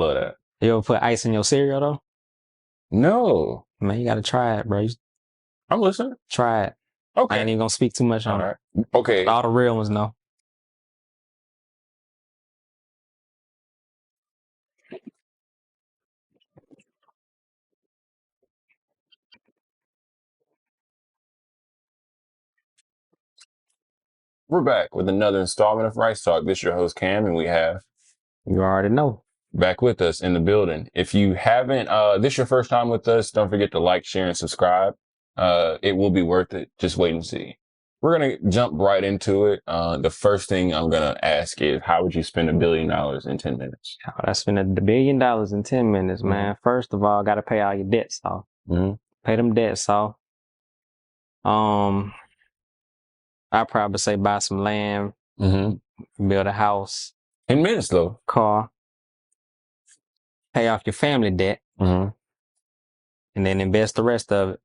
Love that. You ever put ice in your cereal though? No. Man, you gotta try it, bro. I'm listening. Try it. Okay. I ain't even gonna speak too much on All it. right. Okay. All the real ones know. We're back with another installment of Rice Talk. This is your host, Cam, and we have You already know. back with us in the building. If you haven't, this is your first time with us, don't forget to like, share, and subscribe. It will be worth it. Just wait and see. We're going to jump right into it. The first thing I'm going to ask is, how would you spend $1 billion in 10 minutes? How would I spend $1 billion in 10 minutes, man? First of all, gotta pay all your debts off. Pay them debts off. I'd probably say buy some land, build a house. 10 minutes though. Car. Pay off your family debt. And then invest the rest of it.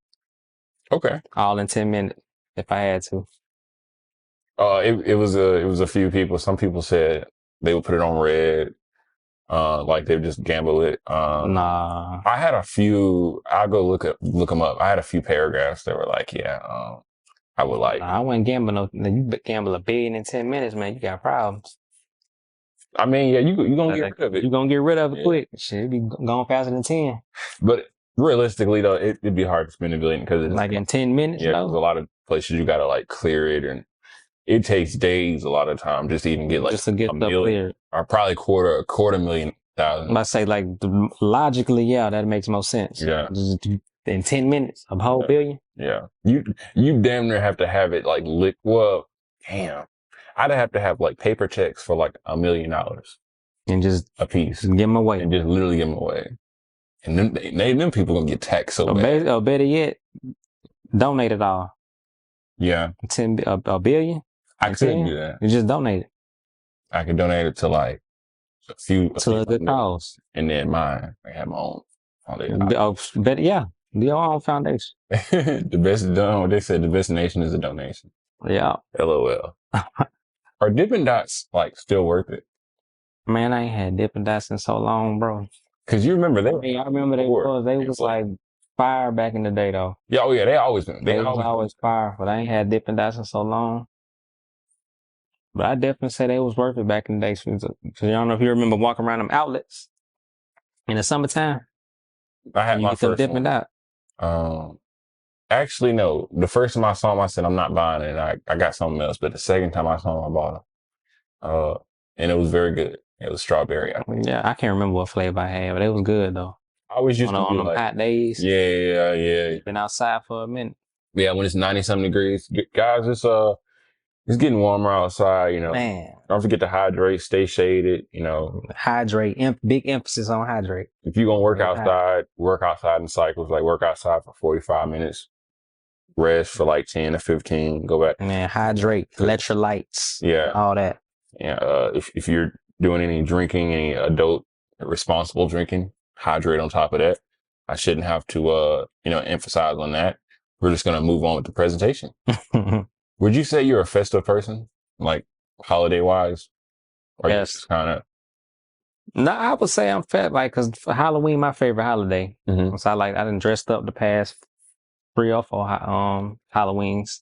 Okay. All in 10 minutes, if I had to. It was a few people. Some people said they would put it on red. Like they would just gamble it. Nah. I had a few, I'll go look them up. I had a few paragraphs that were like, I would like. Nah, I wouldn't gamble you gamble $1 billion in 10 minutes, man. You got problems. I mean, yeah, you gonna get rid of it. You gonna get rid of it quick. Shit, it be going faster than 10. But realistically though, it'd be hard to spend $1 billion because like in 10 minutes. Yeah, there's a lot of places you gotta like clear it, and it takes days a lot of time just to even get like just to get $1 million cleared. Or probably a quarter million thousand. I say like logically, yeah, that makes most sense. Yeah. Just in 10 minutes, a whole billion. Yeah. You damn near have to have it like well, damn. I'd have to have like paper checks for like $1 million. And just a piece. Give them away. And just literally give them away. And them people gonna get taxed so bad. Or better yet, donate it all. Yeah. A billion? I could do that. You just donate it. I could donate it to like a few good cause. And then I have my own foundation. Better, yeah. Your own foundation. They said the best donation is a donation. Yeah. LOL. Are Dippin' Dots like still worth it? Man, I ain't had Dippin' Dots in so long, bro. Cause you remember they I remember they was like fire back in the day though. Yeah, oh yeah, they always been. They was always fire, but I ain't had Dippin' Dots in so long. But I definitely say they was worth it back in the day. Cause I don't know if you remember walking around them outlets in the summertime. I had my first Dippin' Dot. Actually, no. The first time I saw them, I said, I'm not buying it. I got something else. But the second time I saw them, I bought them. And it was very good. It was strawberry. Yeah, I can't remember what flavor I had, but it was good though. I always used to on them like, hot days. Yeah. Been outside for a minute. Yeah, when it's 90-something degrees. Guys, it's getting warmer outside, you know. Man. Don't forget to hydrate, stay shaded, you know. Hydrate. Big emphasis on hydrate. If you're going to work outside in cycles, like work outside for 45 minutes, rest for like 10 to 15, go back. Man, hydrate, electrolytes. Yeah. All that. Yeah. If you're doing any drinking, any adult responsible drinking, hydrate on top of that. I shouldn't have to, emphasize on that. We're just going to move on with the presentation. Would you say you're a festive person, like holiday wise? Or yes. Kind of. No, I would say I'm fat, like, cause for Halloween, my favorite holiday. So I done dressed up the past 3 or 4 Halloweens.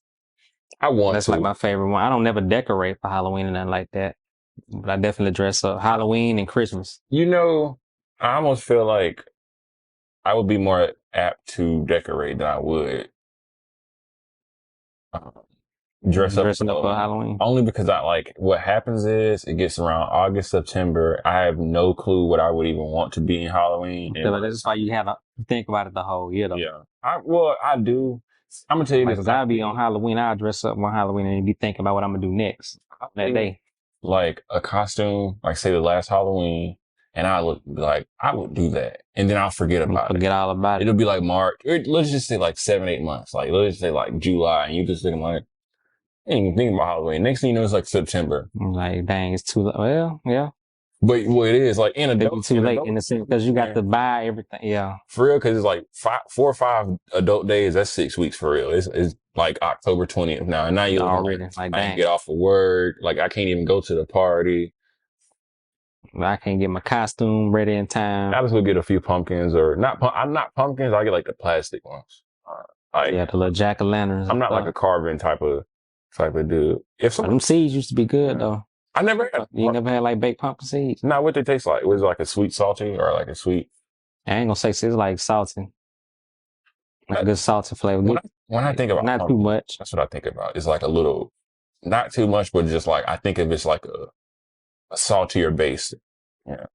That's like my favorite one. I don't never decorate for Halloween and nothing like that, but I definitely dress up Halloween and Christmas. You know, I almost feel like I would be more apt to decorate than I would dressing up for Halloween. Only because what happens is it gets around August, September. I have no clue what I would even want to be in Halloween. That's why you have to think about it the whole year though. Yeah. I do. I'm gonna tell you this. Cause I'll be on Halloween. I'll dress up on Halloween and be thinking about what I'm gonna do next that day. Like a costume, like say the last Halloween, and I would do that. And then I'll forget about it. Forget all about it. It'll be like March. Let's just say like 7-8 months. Like let's just say like July, and you just thinking like, I ain't even thinking about Halloween. Next thing you know, it's like September. Like, dang, it's too late. Well, yeah. But what it is, like in adult, too late in the sense because you got to buy everything. Yeah, for real. Because it's like 4 or 5 adult days. That's 6 weeks for real. It's like October 20th now. And now you already I get off of work. Like I can't even go to the party. I can't get my costume ready in time. I just go get a few pumpkins or not. I'm not pumpkins. I get like the plastic ones. The little jack-o'-lanterns. I'm not like a carving type of dude. If them seeds used to be good though. I never had. You never had like baked pumpkin seeds? Not what they taste like. Was it like a sweet salty or like a sweet? I ain't gonna say it's like salty. Like a good salty flavor. When I think about not too much. That's what I think about. It's like a little, not too much, but just like I think of it's like a saltier base. Yeah.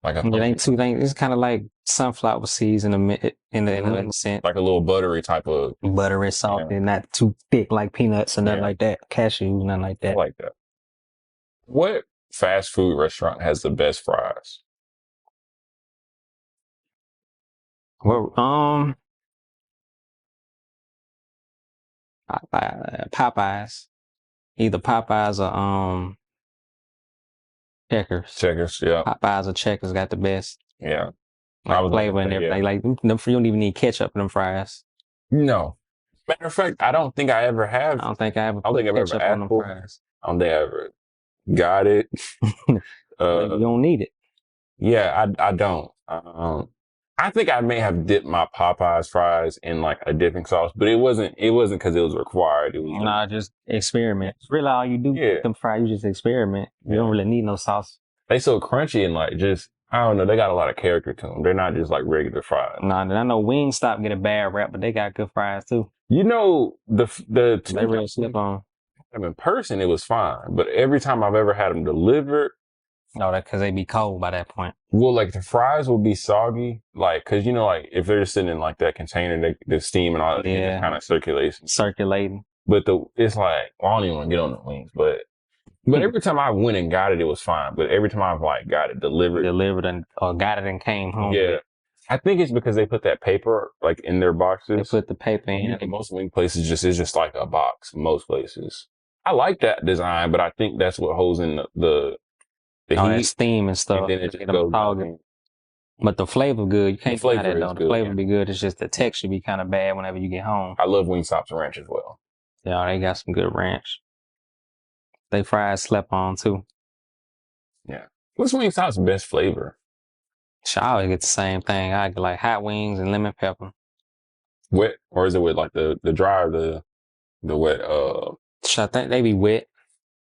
Like it ain't too. It's kind of like sunflower seeds in a sense. Like a little buttery type of buttery, salty, not too thick like peanuts or nothing like that. Cashews, nothing like that. I like that. What fast food restaurant has the best fries? Well, Popeyes, either Popeyes or Checkers. Checkers, yeah. Popeyes or Checkers got the best. Yeah. Like flavor and everything. Like them, you don't even need ketchup in them fries. No. Matter of fact, I don't think I ever have. I don't think I ever. I don't think I've ever on them fries. I don't think I ever got it. You don't need it. Yeah, I don't. I think I may have dipped my Popeyes fries in like a dipping sauce, but it wasn't because it was required. It was just experiment. It's really all you do with them fries. You just experiment. You don't really need no sauce. They so crunchy and like just, I don't know, they got a lot of character to them. They're not just like regular fries. Nah, I know Wingstop get a bad rap, but they got good fries too. You know, they really slip on. In person, it was fine, but every time I've ever had them delivered, no, that because they be cold by that point. Well, like the fries will be soggy, like because you know, like if they're just sitting in like that container, the steam and all that, it kind of circulating. But it's like, well, I don't even want to get on the wings, but every time I went and got it, it was fine. But every time I've like got it delivered or got it and came home. Yeah, I think it's because they put that paper like in their boxes. They put the paper in. Most wing places it's just like a box. Most places, I like that design, but I think that's what holds in the heat, steam and stuff. And then it just goes down. But the flavor good. You can't flavor that though. The flavor be good. It's just the texture be kind of bad whenever you get home. I love Wingstop's ranch as well. Yeah, they got some good ranch. They fries slept on too. Yeah. What's Wingstop's best flavor? I always get the same thing. I get like hot wings and lemon pepper. Wet, or is it with like the dry or the wet? I think they be wet.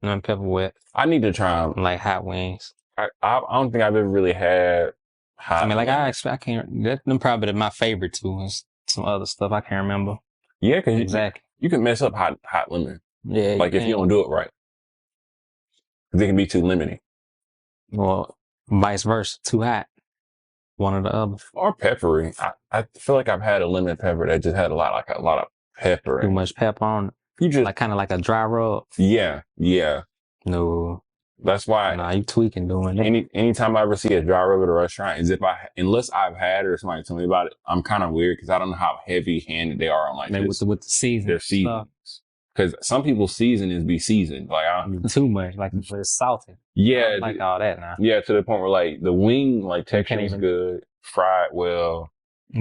Lemon pepper wet. I need to try them. Like hot wings. I don't think I've ever really had hot. I mean, like I can't. Them probably my favorite too. Is some other stuff I can't remember. Yeah, because you can mess up hot lemon. Yeah, like if you don't do it right, they can be too lemony. Well, vice versa, too hot. One or the other. Or peppery. I feel like I've had a lemon pepper that just had a lot of pepper. Too much pepper on it. You just like kind of like a dry rub. Yeah. No. That's why. Nah, you tweaking doing that. Anytime I ever see a dry rub at a restaurant, unless I've had it or somebody tell me about it, I'm kind of weird because I don't know how heavy-handed they are on like with the season. Their seasons. Because some people's season be seasoned. Like too much, like it's salty. Yeah, like all that now. Yeah, to the point where like the wing like texture is good, fried well,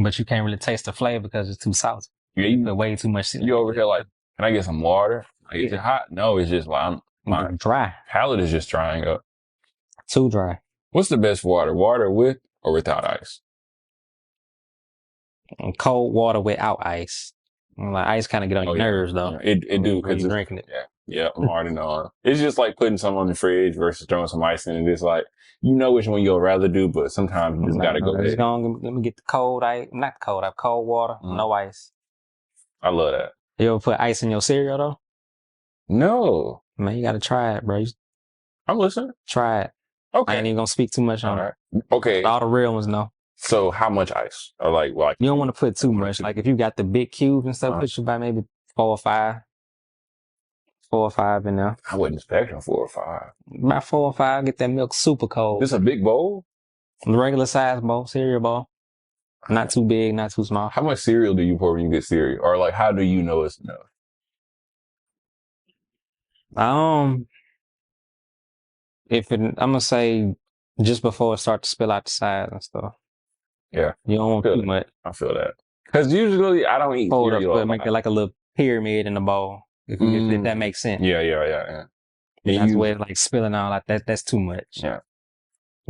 but you can't really taste the flavor because it's too salty. Yeah, you put way too much. You over here like, can I get some water? Like, is it hot? No, it's just like my dry. Palate is just drying up. Too dry. What's the best water? Water with or without ice? Cold water without ice. Like ice kind of get on your nerves though. It do because you're drinking it. Yeah, I'm already knowing. It's just like putting something on the fridge versus throwing some ice in it. It's like which one you'll rather do, but sometimes you just gotta go ahead. Let me get the cold ice, not cold. I have cold water, no ice. I love that. You ever put ice in your cereal though? No, man, you gotta try it, bro. I'm listening. Try it. Okay. I ain't even gonna speak too much on it. Okay. All the real ones know. So how much ice? Or like you don't want to put too much. Like if you got the big cubes and stuff, put you by maybe 4 or 5. 4 or 5 in there. I wasn't expecting 4 or 5. About 4 or 5, get that milk super cold. This a big bowl? The regular size bowl, cereal bowl. Not too big, not too small. How much cereal do you pour when you get cereal? Or like how do you know it's enough? I'm gonna say just before it starts to spill out the sides and stuff. Yeah. You don't want too much. I feel that. Because usually I don't eat cereal. But make it like a little pyramid in the bowl. If that makes sense. Yeah. And that's where it's like spilling out like that. That's too much. Yeah.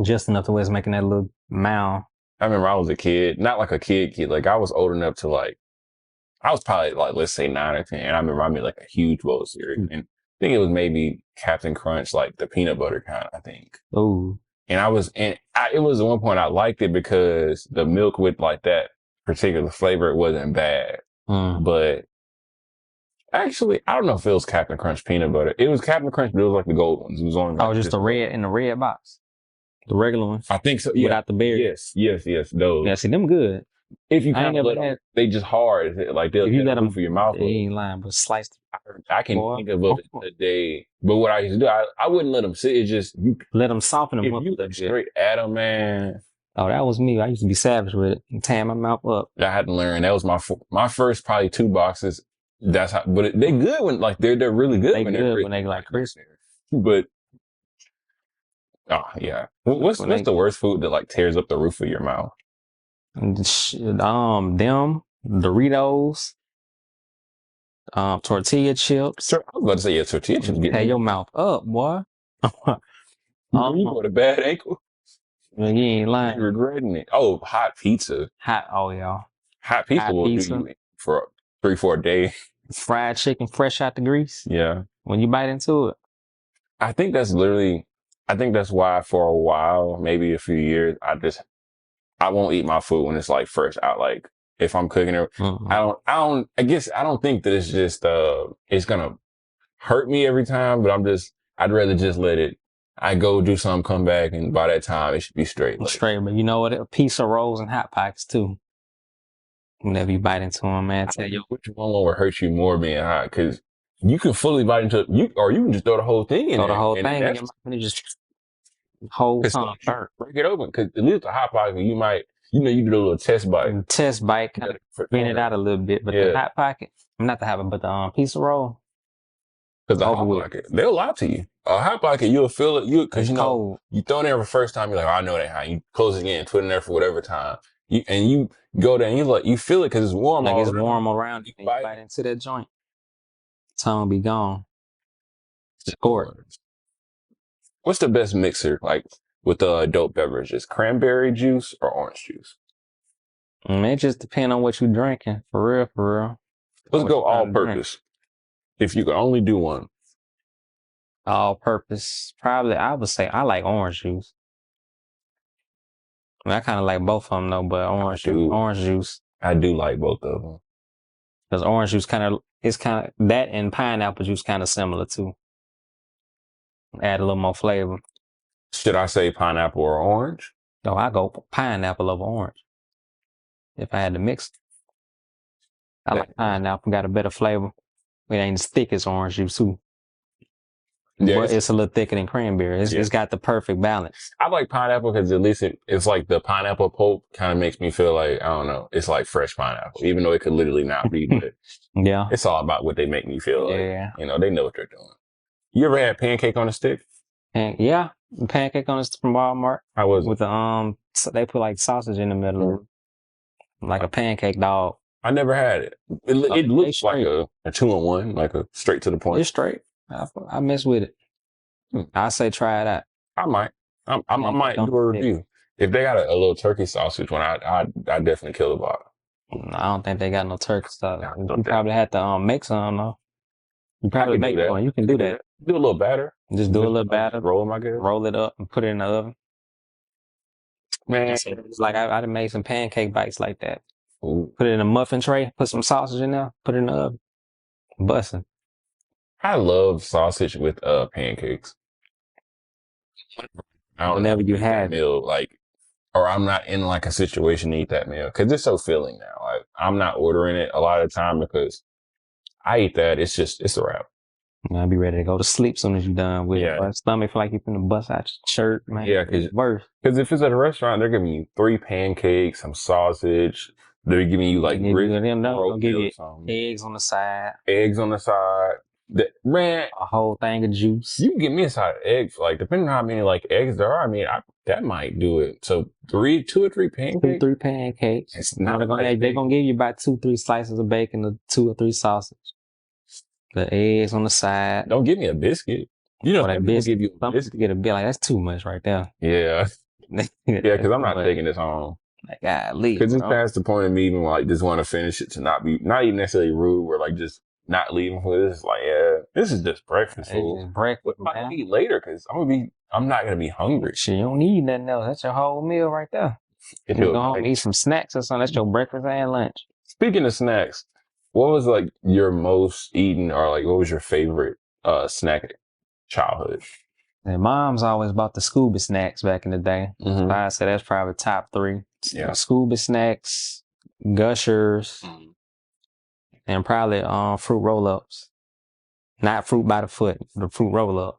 Just enough to where it's making that little mound. I remember I was a kid, not like a kid, like I was old enough to like, I was probably like, let's say 9 or 10. And I remember I made like a huge bowl of cereal. And I think it was maybe Captain Crunch, like the peanut butter kind, I think. Ooh. And it was at one point I liked it because the milk with like that particular flavor, it wasn't bad. But actually, I don't know if it was Captain Crunch peanut butter. It was Captain Crunch, but it was like the gold ones. It was only like just the red in the red box. The regular ones. I think so. Yeah. Without the berries. Yes. Those. Yeah, see them good. If you kind of let them, they just hard. Like they'll get them for your mouth. They ain't lying, but sliced. I can think of it a day. But what I used to do, I wouldn't let them sit. It's just you let them soften them up. If you look straight at them, man. Oh, that was me. I used to be savage with it and tear my mouth up. I had to learn. That was my first probably 2 boxes. That's how. But they good when like they're really good when they like crisp. But oh yeah, what's the worst food that like tears up the roof of your mouth? Them Doritos, tortilla chips. I was about to say tortilla chips. Tear your mouth up, boy. You got a bad ankle. You ain't lying. You're regretting it. Oh, hot pizza. Oh yeah. Hot pizza will do you for 3-4 days. Fried chicken fresh out the grease. Yeah. When you bite into it. I think that's why for a while, maybe a few years, I won't eat my food when it's like fresh out. Like if I'm cooking it, I guess I don't think that it's just, it's going to hurt me every time, but I'd rather just let it, I go do something, come back, and by that time it should be straight. Like, straight, but you know what? A piece of rolls and Hot Pockets too. Whenever you bite into them, man, tell you which one will hurt you more being hot, because you can fully bite into or you can just throw the whole thing in. Throw the whole thing in your mouth and just whole time break it open, because at least a Hot Pocket you might, you do a little test bite. Kind of bend it out a little bit, but the Hot Pocket, not the Hot Pocket, but the piece of roll. Because the Hot Pocket, they'll lie to you. A Hot Pocket, you'll feel it. Because you know, you throw it in there for the first time, you're like, oh, I know that hot. You close it again, put it in there for whatever time. You go there and you feel it because it's warm. Like it's warm around you. You bite into that joint. Tongue be gone. Score. What's the best mixer, like with adult beverages? Cranberry juice or orange juice? It just depends on what you're drinking. For real. Let's go all purpose. If you could only do one. All purpose. Probably, I would say I like orange juice. I kind of like both of them though, but orange juice. I do like both of them. Because orange juice it's kind of, that and pineapple juice kind of similar too. Add a little more flavor. Should I say pineapple or orange? No, I go pineapple over orange. If I had to mix. I like pineapple, got a better flavor. It ain't as thick as orange juice too. Yeah, but it's a little thicker than cranberry. It's got the perfect balance. I like pineapple because at least it's like the pineapple pulp kind of makes me feel like, I don't know, it's like fresh pineapple, even though it could literally not be. But yeah. It's all about what they make me feel like. Yeah. They know what they're doing. You ever had pancake on a stick? Yeah. Pancake on a stick from Walmart. How was it? With the, they put like sausage in the middle. Like a pancake dog. I never had it. It looks like a 2-in-1, like a straight to the point. It's straight. I mess with it. I say try it out. I might. I might do a review. If they got a little turkey sausage one, I definitely kill the bottle. I don't think they got no turkey sausage. You probably have to make some though. You probably make one. You can do that. Do a little batter. Just do a little batter. Roll them, I guess. Roll it up and put it in the oven. Man, it's like I done made some pancake bites like that. Ooh. Put it in a muffin tray. Put some sausage in there. Put it in the oven. Bussin'. I love sausage with pancakes. Whenever you have meal, or I'm not in like a situation to eat that meal because it's so filling now. Like I'm not ordering it a lot of the time because I eat that. It's a wrap. I'll be ready to go to sleep as soon as you're done with it. My stomach feel like you're finna bust out your shirt, man. Yeah, because if it's at a restaurant, they're giving you 3 pancakes, some sausage. They're giving you like they'll give you eggs on the side. Man, a whole thing of juice. You can give me a side of eggs, like depending on how many like eggs there are. I mean, that might do it. So 2 or 3 pancakes. 2 or 3 pancakes. It's not. They're gonna give you about 2 or 3 slices of bacon, or 2 or 3 sausage. The eggs on the side. Don't give me a biscuit. You know that biscuit. Give you a biscuit. Get a bit like that's too much right there. Yeah. Yeah, because I'm not taking this home. Like, golly, because it's past the point of me even like just want to finish it to not even necessarily rude or like just not leaving for this. Like, yeah, this is just breakfast food. What am I gonna eat later? Because I'm not gonna be hungry. Shit, you don't need nothing else. That's your whole meal right there. You go home and eat some snacks or something. That's your breakfast and lunch. Speaking of snacks, what was like your most eaten or like what was your favorite snack at childhood? And mom's always bought the Scooby snacks back in the day. So I said that's probably top 3. Yeah. Scooby snacks, Gushers, and probably fruit roll-ups. Not fruit by the foot, the fruit roll-up.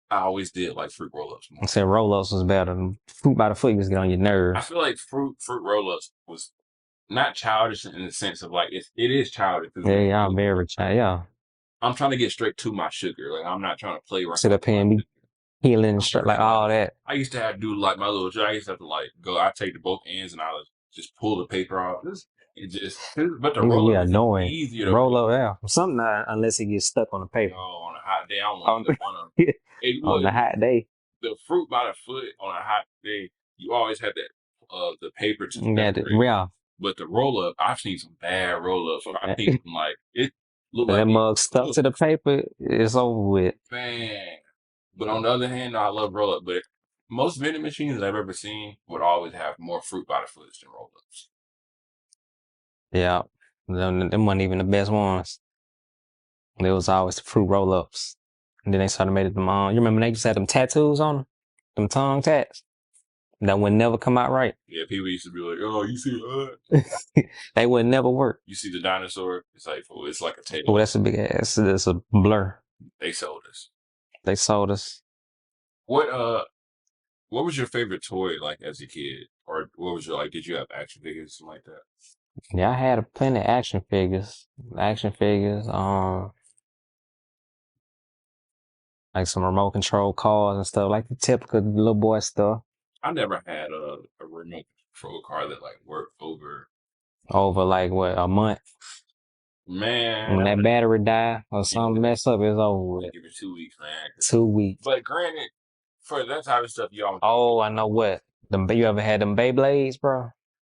I always did like fruit roll-ups. I said roll-ups was better. Fruit by the foot was get on your nerves. I feel like fruit roll-ups was not childish in the sense of like it is childish. Yeah, I'm very child. Yeah. I'm trying to get straight to my sugar. Like I'm not trying to play right. Sit up here and be healing straight like all that. I used to have to do like my little. I used to have to like go. I take the both ends and I would just pull the paper off. But the roll up is annoying. Easier to roll up. Yeah, something unless it gets stuck on the paper. Oh, on a hot day, I don't want to one of them. On the hot day, the fruit by the foot on a hot day, you always have that the paper to yeah. But the roll up, I've seen some bad roll ups. I think like it looked like that mug stuck to the paper. It's over with. Man. But on the other hand, I love roll up. But most vending machines I've ever seen would always have more fruit by the foot than roll ups. Yeah, them weren't even the best ones. There was always the fruit roll ups, and then they started making them on. You remember they used to have them tattoos on them tongue tats that would never come out right. Yeah, people used to be like, "Oh, you see they would never work. You see the dinosaur? It's like a tail. Oh, that's a big ass. It's a blur. They sold us. What was your favorite toy like as a kid, or what was your like? Did you have action figures, something like that? Yeah, I had plenty of action figures. Like some remote control cars and stuff, like the typical little boy stuff. I never had a remote control car that like worked over like what, a month. Man, when that battery die or something mess up, it's over with. Give it 2 weeks, man. 2 weeks. But granted, for that type of stuff, you always. Oh, I know what. You ever had them Beyblades, bro?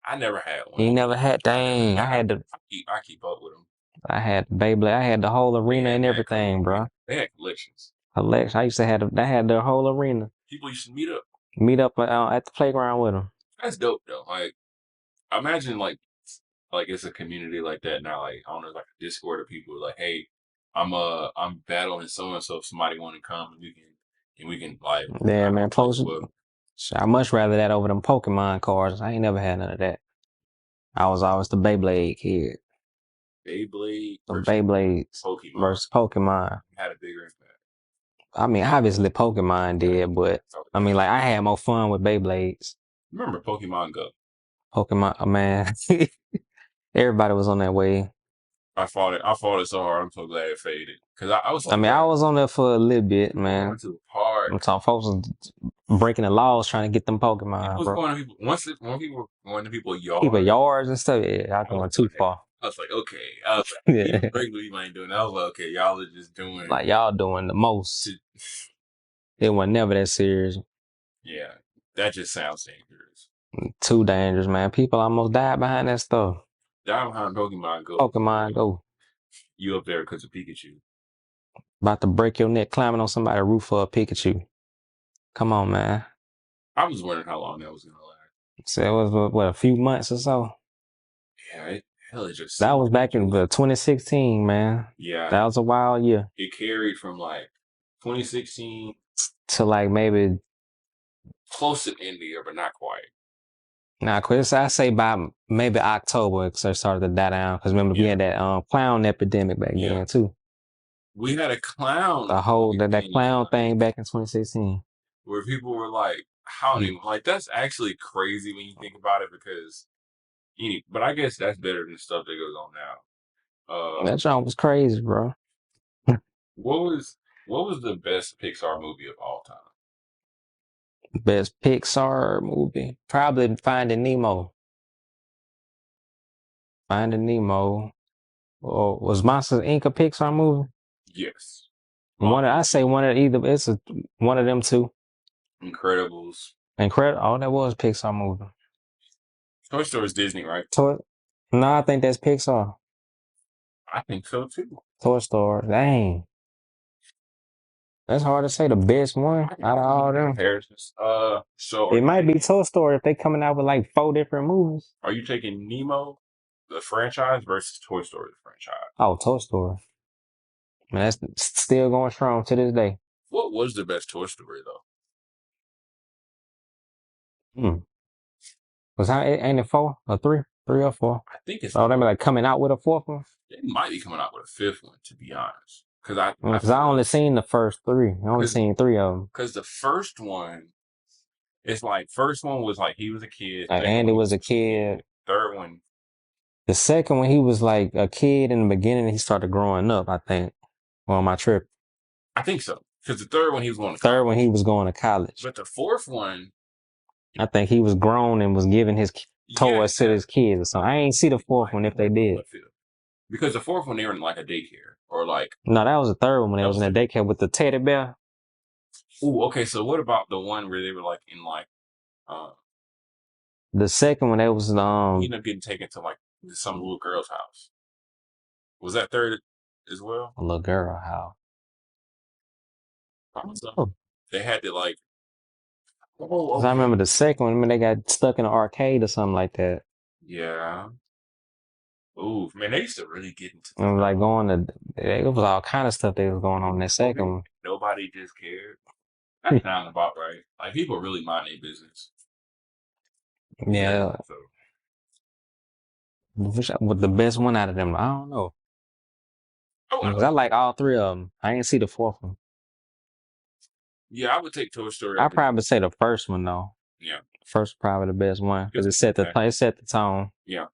I never had one. You never had? Dang, I had the. I keep up with them. I had Beyblade. I had the whole arena and everything, bro. They had collections. I used to have. They had the whole arena. People used to meet up at the playground with them. That's dope though. Like, imagine like it's a community like that now. Like, I don't know, like a Discord of people like, hey, I'm battling so and so. If somebody want to come, and we can like. Yeah, man. I much rather that over them Pokemon cards. I ain't never had none of that. I was always the Beyblade kid. Beyblade Beyblades versus Pokemon. Had a bigger impact. I mean, obviously Pokemon did, but I mean, like I had more fun with Beyblades. Remember Pokemon Go? Pokemon, man. Everybody was on that wave. I fought it so hard. I'm so glad it faded. Cause I was. I was on there for a little bit, man. Went too hard. I'm talking folks was breaking the laws trying to get them Pokemon, bro. When people were going to people's yards. People yards and stuff. Yeah, I going too far. I was like, okay. I was like, yeah. Regularly you ain't doing that. I was like, okay, y'all are just doing. Like y'all doing the most. It was never that serious. Yeah, that just sounds dangerous. Too dangerous, man. People almost died behind that stuff. Died behind Pokemon Go. Pokemon Go. You up there because of Pikachu. About to break your neck climbing on somebody's roof for a Pikachu. Come on, man. I was wondering how long that was gonna last. So it was what, a few months or so. Yeah, that was back in 2016, man. Yeah, that was a wild year. It carried from like 2016 to like maybe close to India, but not quite. Nah, Chris, I say by maybe October, because I started to die down. Because remember, we had that clown epidemic back then too. We had a clown. The whole that clown thing back in 2016, where people were like, "How do like that's actually crazy when you think about it?" Because, but I guess that's better than stuff that goes on now. That song was crazy, bro. What was the best Pixar movie of all time? Best Pixar movie? Probably Finding Nemo. Finding Nemo. Or was Monsters Inc. a Pixar movie? Yes. One of them two. Incredibles. Incredible. Oh, that was Pixar movie. Toy Story is Disney, right? No, I think that's Pixar. I think so too. Toy Story. Dang. That's hard to say the best one out of all them. Comparisons. So it might be Toy Story if they coming out with like 4 different movies. Are you taking Nemo, the franchise, versus Toy Story, the franchise? Oh, Toy Story. Man, that's still going strong to this day. What was the best Toy Story though? Was ain't it 4 or 3? 3 or 4? I think it's. Oh, they be like coming out with a 4th one. They might be coming out with a 5th one, to be honest. Because I only seen the first 3. I only seen 3 of them. Because the first one, it's like first one was like he was a kid. Andy was a kid. Third one. The second one, he was like a kid in the beginning. He started growing up, I think, on my trip. I think so. Because the third one, he was going to college. Third one, he was going to college. But the fourth one, I think he was grown and was giving his toys to his kids or something. I ain't see the fourth one if they did. Because the fourth one, they were in like a daycare or like. No, that was the third one when they was in that daycare with the teddy bear. Ooh, okay. So what about the one where they were like in like, the second one, that was he ended up getting taken to like some little girl's house. Was that third as well? A little girl house. So they had to like. Oh, okay. I remember the second one when they got stuck in an arcade or something like that. Yeah. Ooh, man, they used to really get into. And like going to, it was all kind of stuff that was going on in that second one. Nobody just cared. That sounds about right. Like people really mind their business. Yeah. With the best one out of them, I don't know. Because I like all 3 of them. I ain't see the 4th one. Yeah, I would take Toy Story. I'd probably say the first one though. Yeah. First probably the best one because it set the tone. Yeah.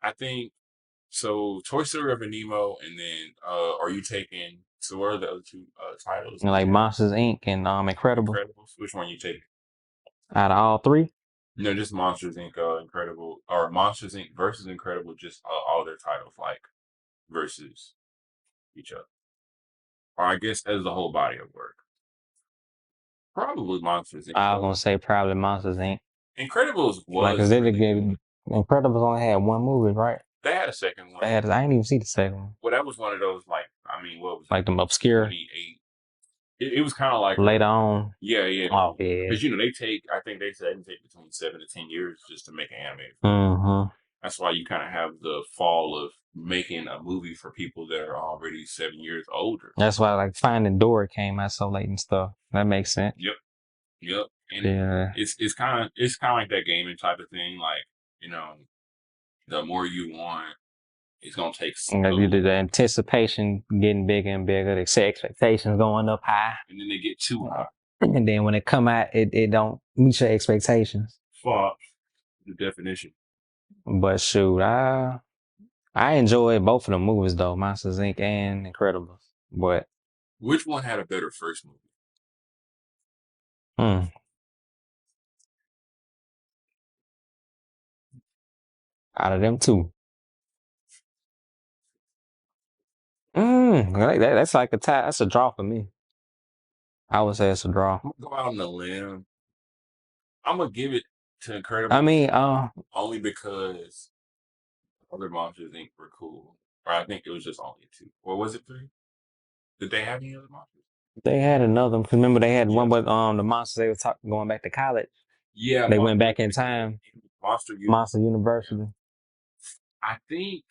I think so. Toy Story over Nemo, and then are you taking? So what are the other 2 titles? Like Monsters Inc. and Incredibles. Which one you taking? Out of all 3? No, just Monsters Inc. Incredible, or Monsters Inc. versus Incredible. Just all their titles like versus each other. Or I guess as the whole body of work. Probably Monsters Inc. I was gonna say probably Monsters Inc. Incredibles was like because Incredibles only had 1 movie, right? They had a second one. I didn't even see the second one. Well, that was one of those like what was like them obscure. 28. It was kind of like later on. Yeah, yeah. Oh yeah. Because they take. I think they said take between 7 to 10 years just to make an animated. Mm-hmm. That's why you kind of have the fall of making a movie for people that are already 7 years older. That's why like Finding Dory came out so late and stuff. That makes sense. Yep. And it's kind of like that gaming type of thing. Like the more you want, it's gonna take. The anticipation getting bigger and bigger. The expectations going up high, and then they get too high. And then when it come out, it don't meet your expectations. Fuck the definition. But shoot, I enjoyed both of the movies though, Monsters Inc. and Incredibles. But which one had a better first movie? Out of them 2. That's like a tie. That's a draw for me. I would say it's a draw. I'm gonna go out on a limb. I'm gonna give it to Incredibles. I mean, only because other Monsters Inc. were cool. Or I think it was just only 2. Or was it 3? Did they have any other monsters? They had another. Cause remember they had one with the monsters. They were going back to college. Yeah, they went back in time. Monster University. I think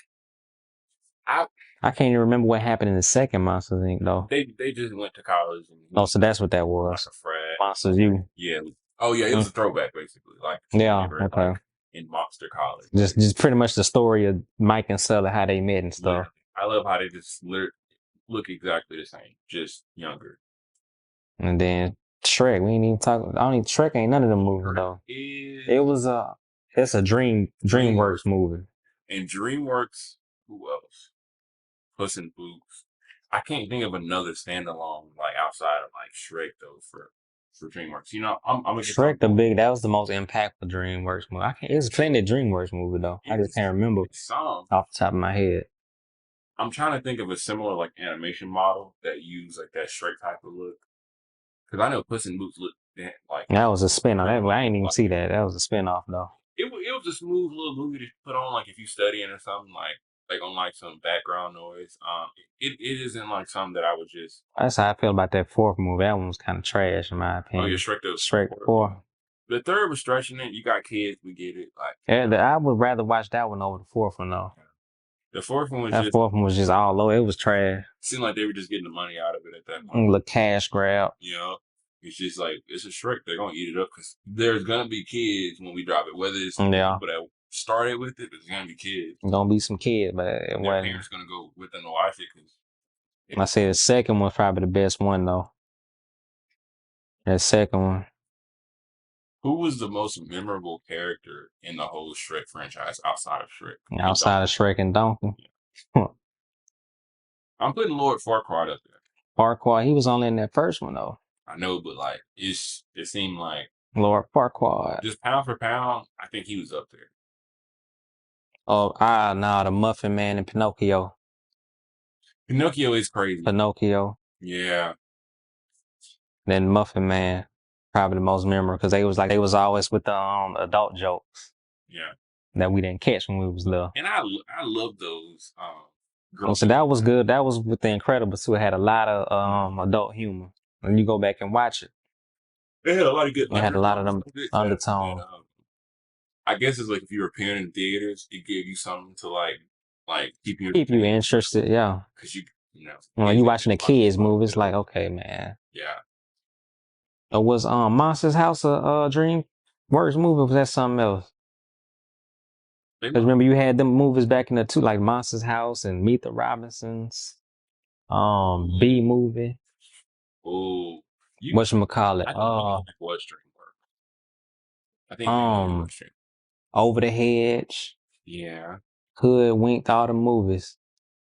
I can't even remember what happened in the second Monsters Inc. though. They just went to college. So that's what that was. Like a frat. Monsters U. Yeah. Oh yeah, it was a throwback basically. Like okay. Like, in Monster College. Just pretty much the story of Mike and Sully, how they met and stuff. Yeah. I love how they just look exactly the same, just younger. And then Shrek, we ain't even talk. Shrek ain't none of them movies though. It was it's a DreamWorks movie. And DreamWorks, who else? Puss in Boots. I can't think of another standalone like outside of like Shrek though for DreamWorks. I'm gonna Shrek that was the most impactful DreamWorks movie. It's plenty of DreamWorks movie though. I just can't remember off the top of my head. I'm trying to think of a similar like animation model that use like that Shrek type of look. Because I know Puss in Boots That was a spin-off. I didn't even see that. That was a spin-off though. It was a smooth little movie to put on, like if you studying or something, like on like some background noise. It isn't like something that I would just. That's how I feel about that fourth movie. That one was kind of trash in my opinion. Oh, yeah, Shrek 4. The third was stretching it. You got kids, we get it. Like, yeah, I would rather watch that one over the fourth one though. The fourth one was that fourth one was just all low. It was trash. Seemed like they were just getting the money out of it at that point. The cash grab. You know, it's just like it's a Shrek. They're gonna eat it up because there's gonna be kids when we drop it. Whether it's people that started with it, but there's gonna be kids. Gonna be some kids, but their parents gonna go with them to watch it because. I say the second one's probably the best one though. That second one. Who was the most memorable character in the whole Shrek franchise outside of Shrek? Outside of Shrek and Donkey. Yeah. I'm putting Lord Farquaad up there. Farquaad, he was only in that first one though. I know, but like it seemed like Lord Farquaad. Just pound for pound, I think he was up there. Oh, the Muffin Man and Pinocchio. Pinocchio is crazy. Pinocchio. Yeah. Then Muffin Man, probably the most memorable because they was always with the adult jokes. Yeah. That we didn't catch when we was little. And I love those. So that was good. That was with The Incredibles too. It had a lot of adult humor. When you go back and watch it, it had a lot of good. It had a lot of them undertones. I guess it's like if you were a parent in theaters, it gave you something to like keep you interested. Yeah. Because you know when you watching the kids movie, it's like okay, man. Yeah. Was Monsters House a DreamWorks movie? Or was that something else? Because remember you had them movies back in the two, like Monsters House and Meet the Robinsons, B movie. Oh, whatchamacallit? I think was DreamWorks. I think Over the Hedge. Yeah. Hoodwinked, all the movies,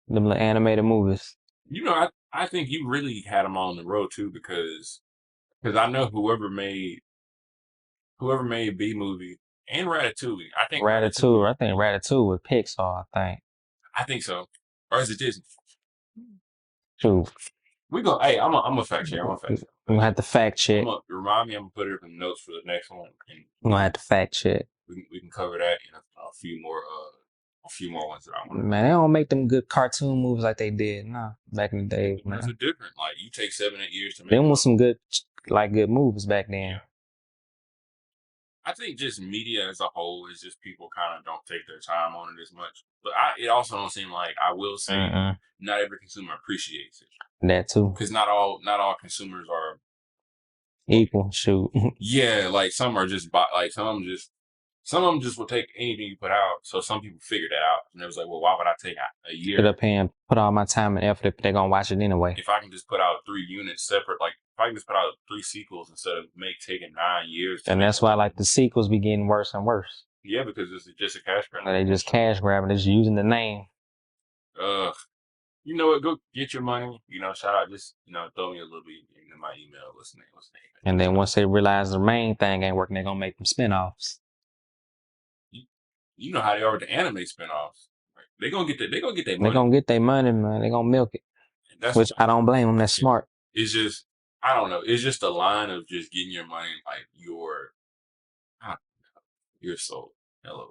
them little animated movies. You know, I think you really had them on the road too because I know whoever made B movie and Ratatouille. I think Ratatouille with Pixar. I think so. Or is it Disney? True. We go. Hey, I'm a fact check. I'm gonna have to fact check. Remind me. I'm gonna put it in the notes for the next one. I'm gonna have to fact check. We can cover that in a few more ones that I want. Man, they don't make them good cartoon movies like they did. Nah, back in the day, man. It's different. Like you take 7-8 years to make. Them was some good movies back then. Yeah. I think just media as a whole is just people kind of don't take their time on it as much. But it also don't seem like, I will say, not every consumer appreciates it. That too. Because not all consumers are equal. Shoot. Yeah, like some are just some of them just will take anything you put out. So some people figured that out, and it was like, well, why would I take a year? Instead of paying, put all my time and effort if they're gonna watch it anyway. If I can just put out 3 units separate, like if I can just put out 3 sequels instead of taking 9 years. And that's why like the sequels be getting worse and worse. Yeah, because it's just a cash grab. They just cash grabbing. They're just using the name. You know what? Go get your money. You know, shout out. Just throw me a little bit in my email. What's the name? And then once they realize the main thing ain't working, they're gonna make them spinoffs. You know how they are with the anime spinoffs. Right? They're gonna get their money. They're gonna get their money, man. They're gonna milk it. Which I don't blame them. That's smart. It's just, I don't know. It's just a line of just getting your money, like your soul. Hello.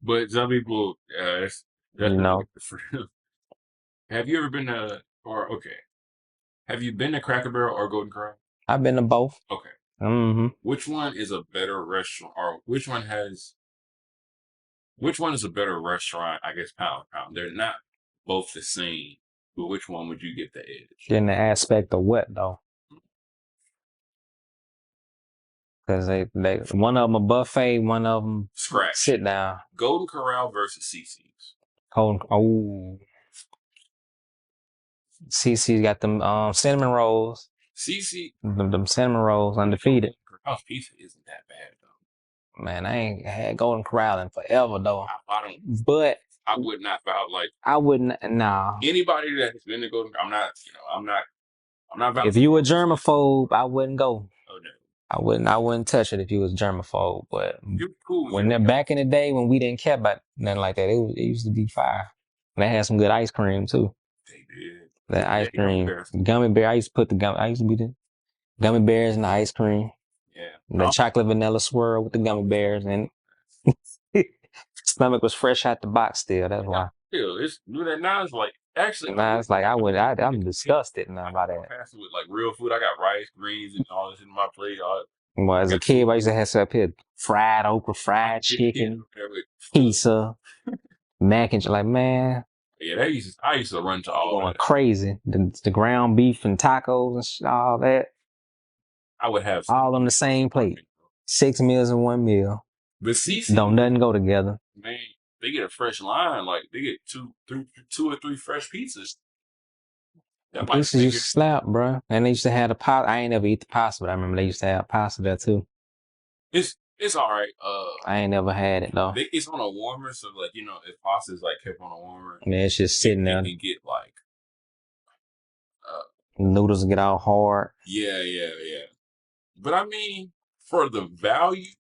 But some people, that's Have you ever been to, have you been to Cracker Barrel or Golden Corral? I've been to both. Okay. Mm-hmm. Which one is a better restaurant, or which one is a better restaurant, I guess, pound for pound? They're not both the same, but which one would you get the edge? In the aspect of what, though? Because they one of them a buffet, one of them scratch, sit down. Golden Corral versus CC's. CC's got them cinnamon rolls. CC, them cinnamon rolls, undefeated. Corral's pizza isn't that bad though. Man, I ain't had Golden Corral in forever though. I don't. But I would not vouch like. I wouldn't. Nah. Anybody that has been to Golden, I'm not. I'm not. If you were germaphobe, I wouldn't go. Oh no. I wouldn't touch it if you was germaphobe. But you're cool. When they're back in the day when we didn't care about nothing like that, it used to be fire. And they had some good ice cream too. They did. That ice cream, gummy bear. I used to put the gummy. I used to be the Gummy bears and the ice cream. Yeah. The chocolate vanilla swirl with the gummy bears and stomach was fresh out the box still. That's why. Still, it's now. It's like actually. Now it's like I'm disgusted now by that. Passing with like real food. I got rice, greens, and all this in my plate. Well, as a kid, I used to have up here fried okra, fried chicken, pizza, mac and cheese. Like, man. Yeah, I used to run to all going that. Crazy. The ground beef and tacos and all that. I would have all on the same plate. 6 meals in one meal. But CC don't nothing go together. Man, they get a fresh line. Like they get two or three fresh pizzas. That pizzas used to slap, bro. And they used to have the pasta. I ain't never eat the pasta, but I remember they used to have pasta there too. It's all right. I ain't never had it though. It's on a warmer, so like if pasta's like kept on a warmer, man, it's just sitting there. It can get like noodles get all hard. Yeah. But I mean, for the value,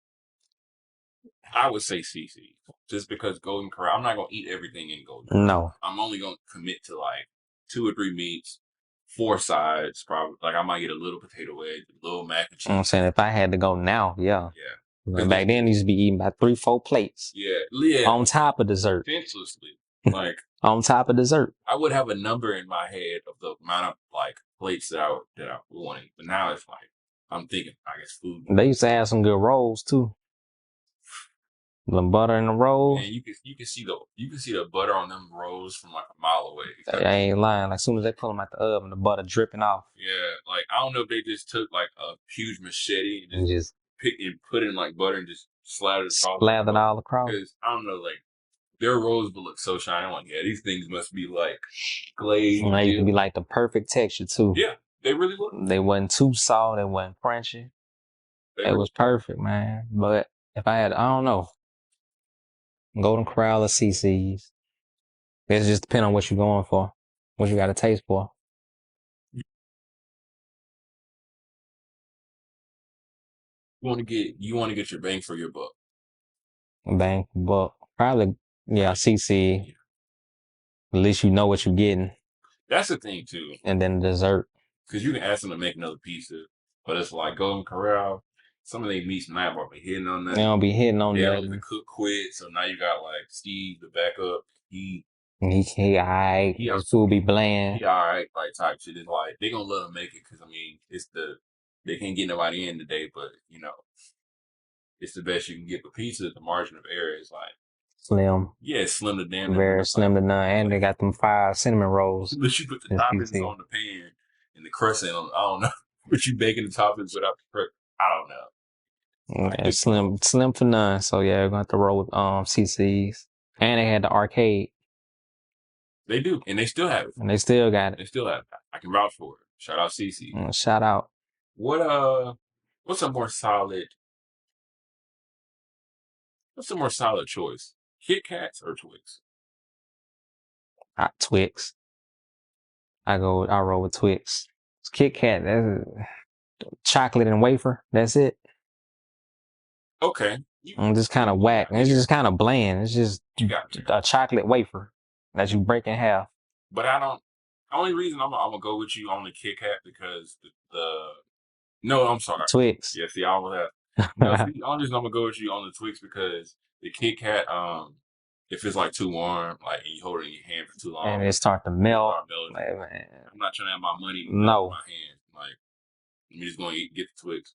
I would say CC. Just because Golden Corral, I'm not gonna eat everything in Golden Corral. No, I'm only gonna commit to like 2 or 3 meats, 4 sides, probably. Like I might get a little potato wedge, a little mac and cheese. I'm saying if I had to go now, yeah. Like back then, I used to be eating about 3-4 plates. Yeah. On top of dessert. Senselessly. Like on top of dessert. I would have a number in my head of the amount of like plates that I wanted, but now it's like I'm thinking, I guess food. They used to have some good rolls too. The butter in the rolls. And you can see the butter on them rolls from like a mile away. I ain't lying. Like as soon as they pull them out the oven, the butter dripping off. Yeah, like I don't know if they just took like a huge machete and just pick and put in like butter and just slathered all across. Because I don't know, like their rolls would look so shiny. I'm like, yeah, these things must be like glazed. And they used to be like the perfect texture too. Yeah, they really look. They wasn't too soft. They wasn't crunchy. It was perfect, man. But if I don't know. Golden Corral or CC's. It just depends on what you're going for, what you got a taste for. You want to get your bang for your buck. Bang for buck, probably CC. Yeah. At least you know what you're getting. That's the thing too. And then dessert. Because you can ask them to make another pizza, but it's like Golden Corral. Some of their meats not be hitting on that. They don't be hitting on that. The cook quit, so now you got like Steve, the backup. He alright. His food be bland. He alright, like type shit. It's like they gonna let him make it because I mean they can't get nobody in today, but it's the best you can get. But pizza, the margin of error is like slim. Yeah, it's slim to damn. Very slim to none, and they got them 5 cinnamon rolls. But you put the toppings on the pan and the crust in on. I don't know. But you baking the toppings without the crust. I don't know. Yeah, slim for none. So yeah, we're gonna have to roll with CC's. And they had the arcade. They do, and they still have it. And they still got it. They still have it. I can vouch for it. Shout out CC. Shout out. What's a more solid choice? Kit Kats or Twix? Twix. I roll with Twix. Kit Kat, that's chocolate and wafer. That's it. Okay. Just kind of whack. It's just kind of bland. It's just a chocolate wafer that you break in half. But the only reason I'm gonna go with you on the Kit Kat because no, I'm sorry. Twix. Yeah, see, I will have. No, see, the only reason I'm gonna go with you on the Twix because the Kit Kat, if it's like too warm, like and you hold it in your hand for too long, and it start to melt. Like, man. I'm not trying to have my money in my hand. Like, I'm just gonna get the Twix.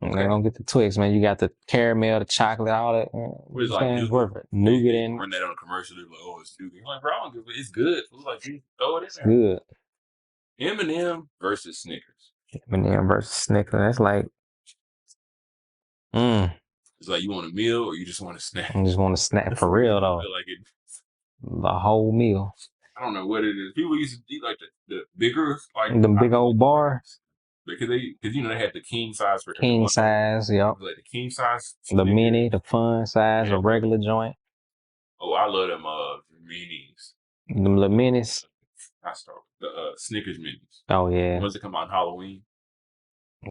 Okay. They're gonna get the Twix, man. You got the caramel, the chocolate, all that. It's like worth it. Nougat in. Run that on a commercial. They're like, oh, it's nougat. I'm like, bro, I don't give a, it's good. It's like you throw it in there. Good. M&M versus Snickers. M&M versus Snickers. That's like, It's like you want a meal or you just want a snack. I just want a snack for real though. Like it. The whole meal. I don't know what it is. People used to eat like the bigger, like the big old bars. Because they had the king size for king size, yep. Like the king size, the mini, the fun size, the regular joint. Oh, I love them minis. Them little minis. I start the Snickers minis. Oh yeah. The ones that come out on Halloween.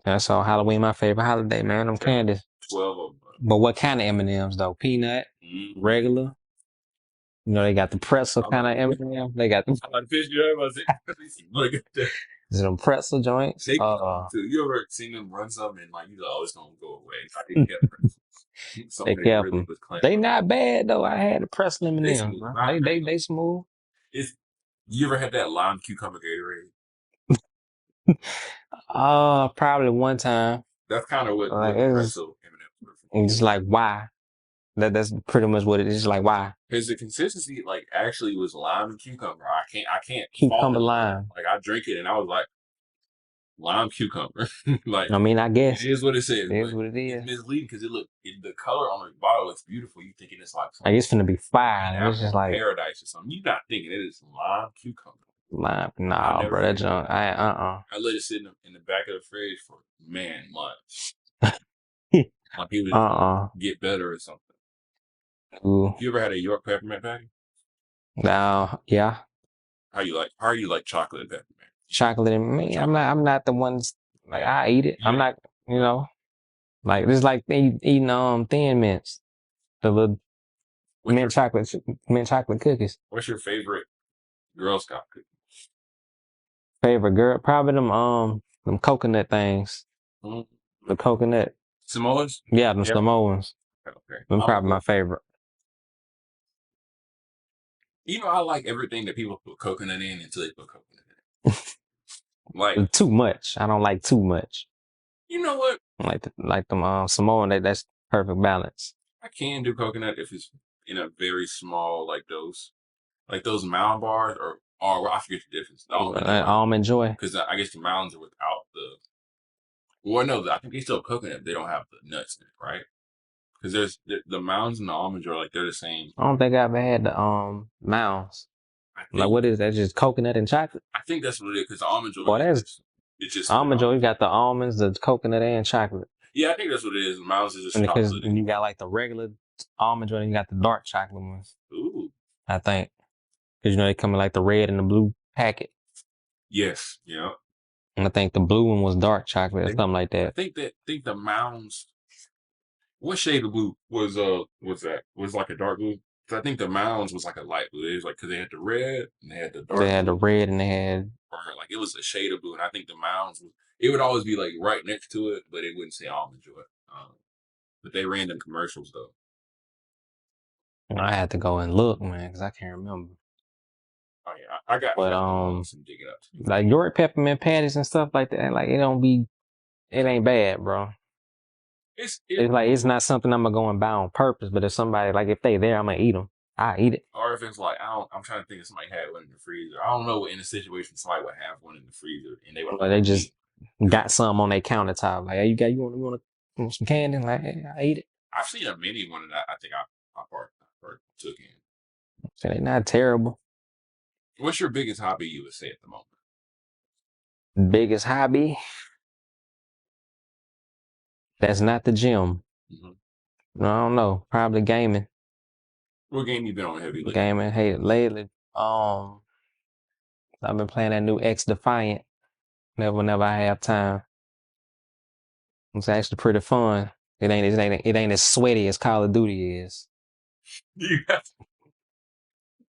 That's all Halloween, my favorite holiday, man. Them candies. 12 of them. But what kind of M&Ms though? Peanut, regular. They got the pretzel kind of M&M. They got them. I like fish. Look at that. Some pretzel joints. They you ever seen them run something and like you know, oh, it's gonna go away? I didn't get pretzels. They Somebody kept really them. was claiming. They not bad though. I had the pretzel They M&Ms. smooth. They smooth. You ever had that lime cucumber Gatorade? Probably one time. That's kind of what Like pretzel M&Ms were for me. it's like why? That's pretty much what it is. Like why? Because the consistency like actually was lime and cucumber. I can't fault Cucumber it. lime. Like I drink it and I was like lime cucumber. Like I mean, I guess it is what it says. it is But what it it's is. misleading because the color on the bottle looks beautiful. You thinking it's like Like it's gonna be fire. It's just like paradise or something. You're not thinking it is lime cucumber. lime. Nah, bro, that junk. I let it sit in the back of the fridge for months. Like it was get better or something. Ooh. You ever had a York peppermint patty? Now, yeah. How you like chocolate and peppermint? Chocolate and me. I'm not the ones like I eat it. I'm not, like it's like eating Thin Mints, the little mint chocolate cookies. What's your favorite Girl Scout cookie? Favorite girl, probably them coconut things. Mm-hmm. The coconut Samoas? Yeah, them Samoans. Okay. Them probably my favorite. You know, I like everything that people put coconut in until they put coconut in it. Like too much. I don't like too much. You know what? Like them Samoan, that's perfect balance. I can do coconut if it's in a very small like dose. Like those Mound bars or I forget the difference. The Almond Joy. Because I guess the Mounds are without the. Well, no, I think they still have coconut. They don't have the nuts in it, right? Because there's the Mounds and the Almond Joy, like they're the same. I don't think I've ever had the Mounds. Like what is that? Just coconut and chocolate? I think that's what it is. Because the Almond Joy. Boy, it's just Almond Joy. You got the almonds, the coconut, and chocolate. Yeah, I think that's what it is. Mounds is just chocolate. Because you got like the regular Almond Joy, and you got the dark chocolate ones. Ooh. I think. Because they come in like the red and the blue packet. Yes. Yeah. And I think the blue one was dark chocolate or something like that. I think the Mounds. What shade of blue was that? Was like a dark blue? I think the Mounds was like a light blue. It was like because they had the red and they had the dark. They had the red and they had like it was a shade of blue, and I think the Mounds it would always be like right next to it, but it wouldn't say Almond Joy. But they ran them commercials though. I had to go and look, man, because I can't remember. Oh yeah, I got. But some digging up. Like York peppermint patties and stuff like that, like it ain't bad, bro. It's like it's not something I'm gonna go and buy on purpose, but if somebody like if they there, I'm gonna eat them. I eat it. Or if it's like I'm trying to think if somebody had one in the freezer. I don't know in a situation somebody would have one in the freezer and they would. They just got some on their countertop. Like, hey, you want some candy? Like, hey, I eat it. I've seen a mini one that I think I took in. So they're not terrible. What's your biggest hobby you would say at the moment? Biggest hobby? That's not the gym. Mm-hmm. I don't know. Probably gaming. What game you been on heavy lately? Gaming lately. I've been playing that new X Defiant. Whenever I have time. It's actually pretty fun. It ain't as sweaty as Call of Duty is.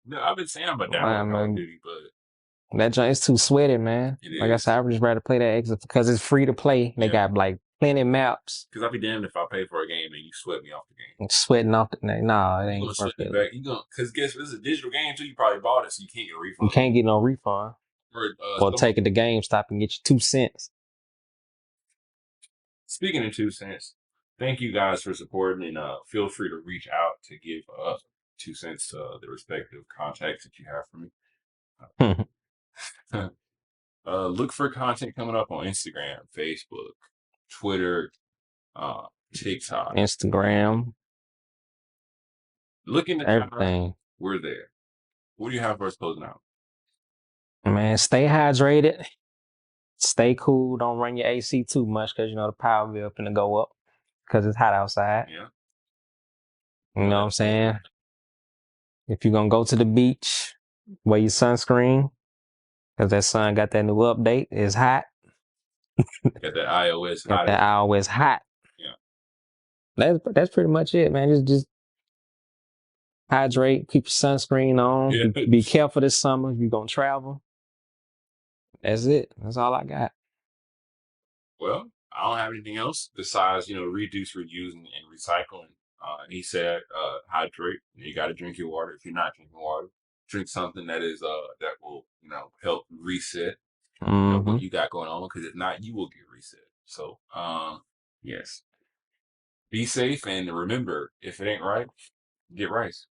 No, I've been saying I'm down with Call of Duty, but that joint is too sweaty, man. Like I said, I would just rather play that X because it's free to play. They got like plenty of maps. Because I'd be damned if I pay for a game and you sweat me off the game. Sweating off the nah, it ain't worth it. Because guess this is a digital game too. You probably bought it, so you can't get a refund. You can't get no refund. Or take it to GameStop and get you 2 cents. Speaking of 2 cents, thank you guys for supporting, and feel free to reach out to give 2 cents to the respective contacts that you have for me. Look for content coming up on Instagram, Facebook, Twitter, TikTok, Instagram. Look in the everything. We're there. What do you have for us closing out? Man, stay hydrated. Stay cool. Don't run your AC too much because the power bill finna go up because it's hot outside. Yeah. You know what I'm saying? If you're gonna go to the beach, wear your sunscreen because that sun got that new update. It's hot. Got that iOS hot. Got that iOS hot. Yeah. That's pretty much it, man. Just hydrate, keep your sunscreen on. Yeah. Be careful this summer if you're gonna travel. That's it. That's all I got. Well, I don't have anything else besides, reduce, reuse, and recycle. He said, hydrate. You got to drink your water. If you're not drinking water, drink something that will, help reset, what you got going on. Because if not, you will get reset. So, yes, be safe and remember, if it ain't right, get rice.